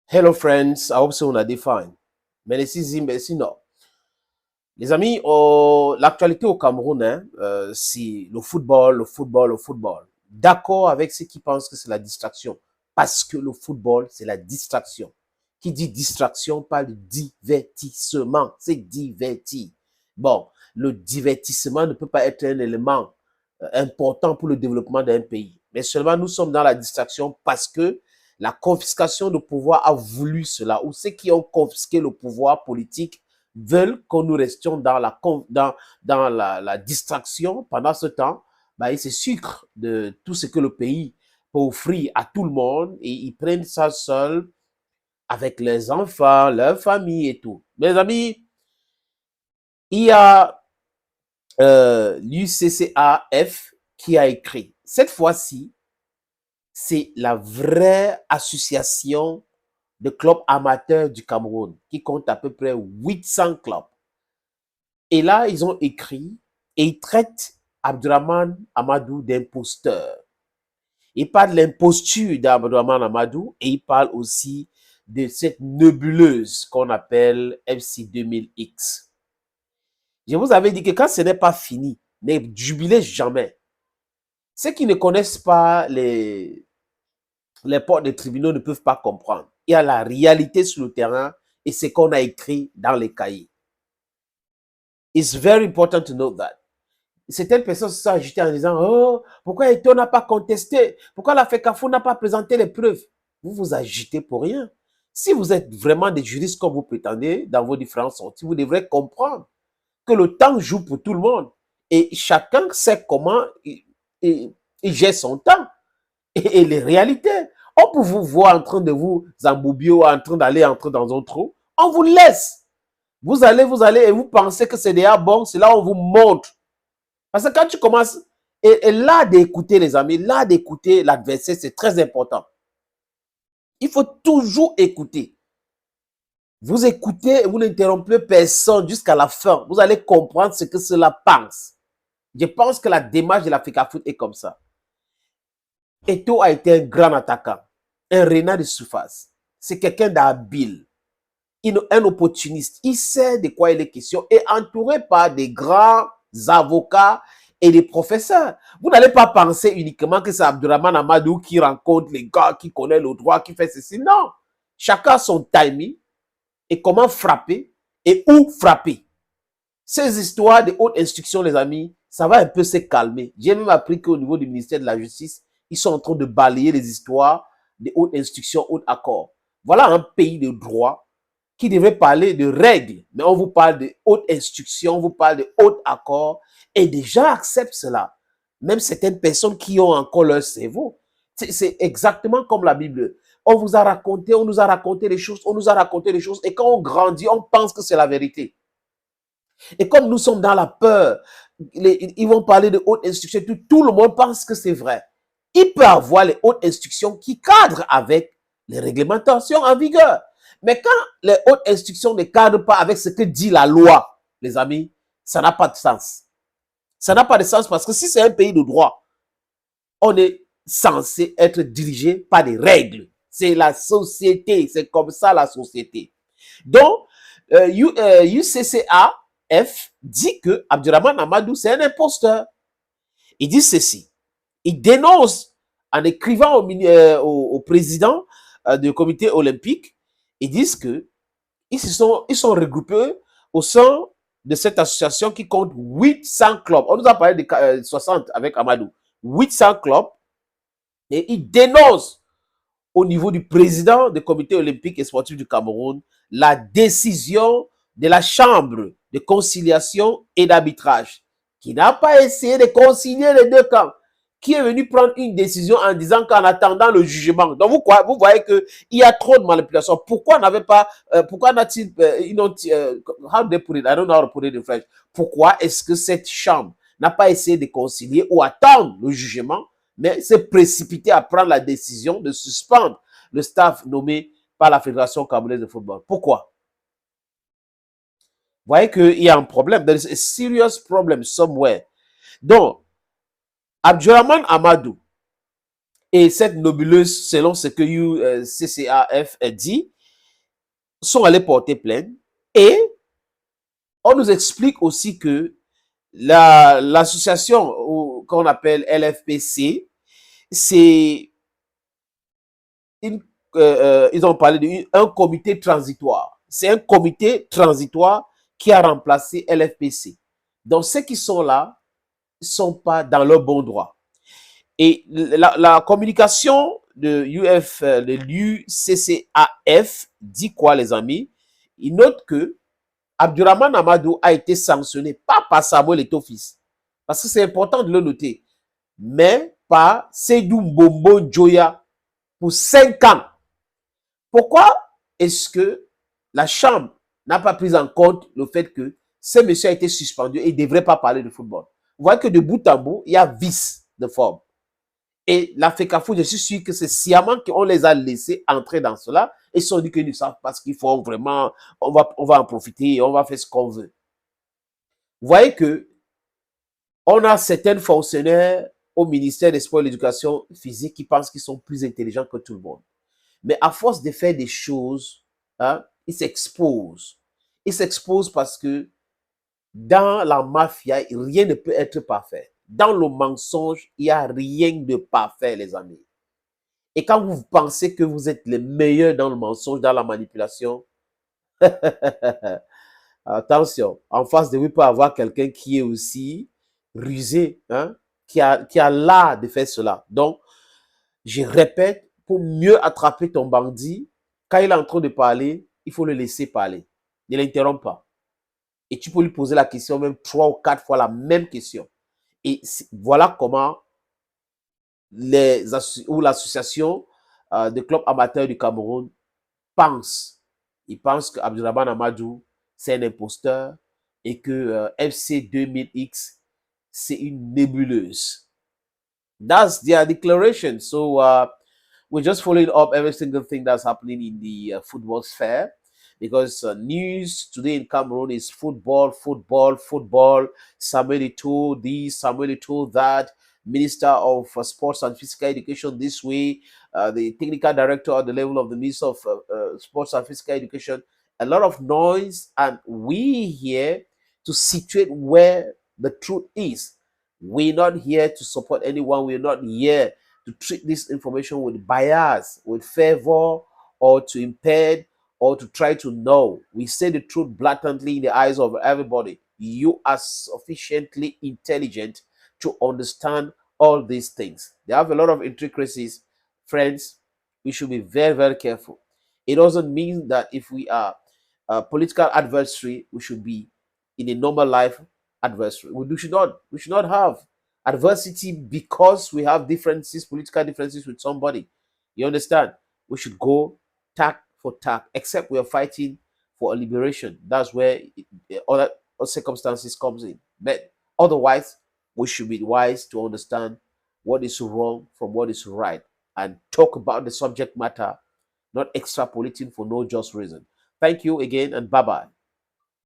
Hello friends, I hope so on a fine. Merci merci non. Les amis, l'actualité au Cameroun, c'est le football, le football, le football. D'accord avec ceux qui pensent que c'est la distraction. Parce que le football, c'est la distraction. Qui dit distraction parle de divertissement. C'est diverti. Bon, le divertissement ne peut pas être un élément important pour le développement d'un pays. Mais seulement nous sommes dans la distraction parce que la confiscation de pouvoir a voulu cela, ou ceux qui ont confisqué le pouvoir politique veulent que nous restions dans la distraction pendant ce temps. Bah, ils se sucrent de tout ce que le pays peut offrir à tout le monde et ils prennent ça seuls avec les enfants, leur famille et tout. Mes amis, il y a l'UCCAF qui a écrit. Cette fois-ci, c'est la vraie association de clubs amateurs du Cameroun qui compte à peu près 800 clubs. Et là, ils ont écrit et ils traitent Abdurrahman Amadou d'imposteur. Ils parlent de l'imposture d'Abdurrahman Amadou et ils parlent aussi de cette nébuleuse qu'on appelle FC 2000X. Je vous avais dit que quand ce n'est pas fini, ne jubilez jamais. Ceux qui ne connaissent pas les portes des tribunaux ne peuvent pas comprendre. Il y a la réalité sur le terrain et ce qu'on a écrit dans les cahiers. It's very important to know that. Certaines personnes se sont agitées en disant « Oh, pourquoi Eto n'a pas contesté? Pourquoi la FECAFO n'a pas présenté les preuves ?» Vous vous agitez pour rien. Si vous êtes vraiment des juristes comme vous prétendez dans vos différentes sorties, vous devrez comprendre que le temps joue pour tout le monde. Et chacun sait comment il gère son temps et les réalités. On peut vous voir en train de vous embourbir ou en train d'aller entrer dans un trou. On vous laisse. Vous allez et vous pensez que c'est déjà bon. C'est là où on vous montre. Parce que quand tu commences, et là d'écouter les amis, là d'écouter l'adversaire, c'est très important. Il faut toujours écouter. Vous écoutez, vous n'interrompez personne jusqu'à la fin. Vous allez comprendre ce que cela pense. Je pense que la démarche de l'Africa Foot est comme ça. Eto a été un grand attaquant, un renard de surface. C'est quelqu'un d'habile, un opportuniste. Il sait de quoi il est question et entouré par des grands avocats et des professeurs. Vous n'allez pas penser uniquement que c'est Abdurrahman Amadou qui rencontre les gars, qui connaît le droit, qui fait ceci. Non. Chacun a son timing et comment frapper et où frapper. Ces histoires de haute instruction, les amis, ça va un peu se calmer. J'ai même appris qu'au niveau du ministère de la Justice, ils sont en train de balayer les histoires de haute instruction, haute accord. Voilà un pays de droit qui devrait parler de règles, mais on vous parle de haute instruction, on vous parle de haute accord, et des gens acceptent cela. Même certaines personnes qui ont encore leur cerveau. C'est exactement comme la Bible. On vous a raconté, on nous a raconté les choses, on nous a raconté les choses, et quand on grandit, on pense que c'est la vérité. Et comme nous sommes dans la peur, ils vont parler de haute instruction, tout le monde pense que c'est vrai. Il peut avoir les hautes instructions qui cadrent avec les réglementations en vigueur. Mais quand les hautes instructions ne cadrent pas avec ce que dit la loi, les amis, ça n'a pas de sens. Ça n'a pas de sens parce que si c'est un pays de droit, on est censé être dirigé par des règles. C'est la société, c'est comme ça la société. Donc, UCCAF dit que Abdurrahman Amadou, c'est un imposteur. Il dit ceci. Il dénonce en écrivant au président du comité olympique, ils disent que ils sont regroupés au sein de cette association qui compte 800 clubs. On nous a parlé de 60 avec Amadou. 800 clubs. Et ils dénoncent au niveau du président du comité olympique et sportif du Cameroun la décision de la chambre de conciliation et d'arbitrage qui n'a pas essayé de concilier les deux camps, qui est venu prendre une décision en disant qu'en attendant le jugement. Donc vous voyez qu'il y a trop de manipulation. Pourquoi n'a-t-il how they put it? I don't know how to put it in French. Pourquoi est-ce que cette chambre n'a pas essayé de concilier ou attendre le jugement, mais s'est précipité à prendre la décision de suspendre le staff nommé par la Fédération camerounaise de football? Pourquoi? Vous voyez qu'il y a un problème. There is a serious problem somewhere. Donc, Abdurrahman Amadou et cette nébuleuse, selon ce que UCCAF dit, sont allés porter plainte et on nous explique aussi que l'association qu'on appelle LFPC, c'est une, ils ont parlé d'un comité transitoire. C'est un comité transitoire qui a remplacé LFPC. Donc ceux qui sont là ne sont pas dans leur bon droit. Et la communication de l'UCCAF dit quoi, les amis? Il note que Abdurrahman Amadou a été sanctionné pas par Samuel Eto'o-Fils, parce que c'est important de le noter, mais par Seydou Mbombo Joya pour 5 ans. Pourquoi est-ce que la Chambre n'a pas pris en compte le fait que ce monsieur a été suspendu et il ne devrait pas parler de football? Vous voyez que de bout en bout, il y a vice de forme. Et la FECAFO, je suis sûr que c'est sciemment qu'on les a laissés entrer dans cela et ils se sont dit qu'ils ne savent pas ce qu'il faut vraiment, on va en profiter et on va faire ce qu'on veut. Vous voyez que on a certains fonctionnaires au ministère des Sports et de l'Éducation physique qui pensent qu'ils sont plus intelligents que tout le monde. Mais à force de faire des choses, hein, ils s'exposent. Ils s'exposent parce que dans la mafia, rien ne peut être parfait. Dans le mensonge, il n'y a rien de parfait, les amis. Et quand vous pensez que vous êtes les meilleurs dans le mensonge, dans la manipulation, attention, en face de vous, il peut y avoir quelqu'un qui est aussi rusé, hein, qui a l'art de faire cela. Donc, je répète, pour mieux attraper ton bandit, quand il est en train de parler, il faut le laisser parler. Ne l'interromps pas. Et tu peux lui poser la question même 3 ou 4 fois la même question. Et voilà comment l'association de clubs amateurs du Cameroun pense. Ils pensent qu'Abdurrahman Amadou, c'est un imposteur et que FC 2000X, c'est une nébuleuse. That's their declaration. So we're just following up every single thing that's happening in the football sphere, because news today in Cameroon is football, football, football. Samuel Eto'o this, Samuel Eto'o that. Minister of Sports and Physical Education this way, the technical director at the level of the Minister of Sports and Physical Education. A lot of noise, and we here to situate where the truth is. We're not here to support anyone. We're not here to treat this information with bias, with favor, or to impede, or to try to know. We say the truth blatantly in the eyes of everybody. You are sufficiently intelligent to understand all these things. They have a lot of intricacies. Friends, we should be very, very careful. It doesn't mean that if we are a political adversary, we should be in a normal life adversary. We should not have adversity because we have differences, political differences with somebody. You understand? We should go tack for tack, except we are fighting for a liberation. That's where other circumstances comes in. But otherwise, we should be wise to understand what is wrong from what is right and talk about the subject matter, not extrapolating for no just reason. Thank you again, and bye-bye.